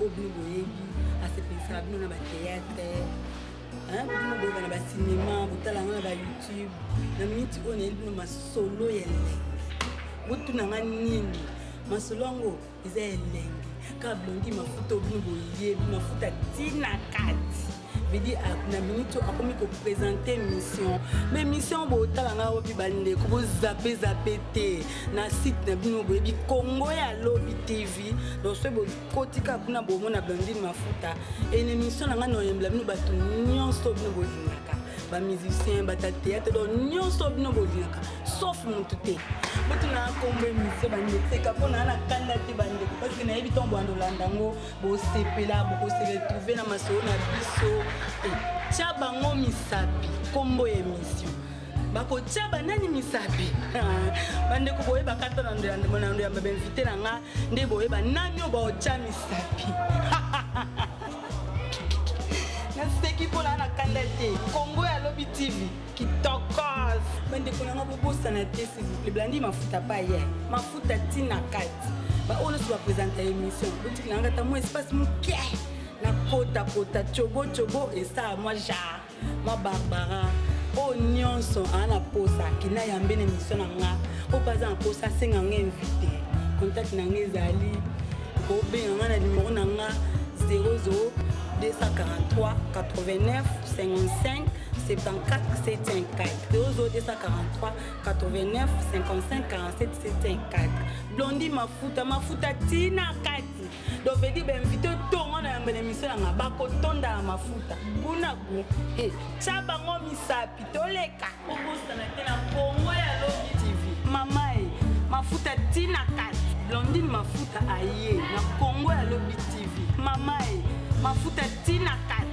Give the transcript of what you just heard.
obino boyebi asepesa bino na ba théâtre bino boyeba na ba cinéma botala nga na ba YouTube na minute oyo nayebi bino masolo ya elengi botunanga nini masolo yango eza elengi kaka Blondie Mafuta obino boyebi mafuta tina kati veut dire na minute akomi ko présenter mission mais mission botala nga obi bandeko bo zappe te na site na bino boyebi Congo ya Lobby TV donc ce bo kotika kuna bomona Blondie Mafuta et une émission nga no yembla bino bato nyonso bino bolinaka ba musicien ba théâtre donc nyonso bino bolinaka sauf montuté botuna kombe mission bandeka pona na kanda te bandeko parce que na yebi tombo andolandango bo sepela bo se retrouver na masolo na biso tia bango misapi kombo émission bako tia banani misapi bandeko boyeba kata na ndo ya mbinvité na nga nde boyeba nani oba tia misapi naseki pona na kanda te Congo ya Lobby TV kitokos bandeko na nga bobosana te s'il vous plaît Blondie Mafuta pa hier mafuta tina kati ba ono so ba présenter émission boutique na nga ta mo espace muke na kota chobo et ça moi ja moi Barbara o nyonso ana posa kina yambe na émission na nga o baza posa senga nga invité contact na nga ezali ko benga na numéro na nga 00 243 89 55 74 74 00 243 89 55 47 74 Blondie Mafuta tina kati donc veut dire invité tongo na yamba émission na bako tonda mafuta kuna ku tia bango misapi toleka obosana te na Congo ya Lobby TV mama mafuta tina kati Blondie Mafuta aye na Congo ya Lobby TV mama mafuta tina kati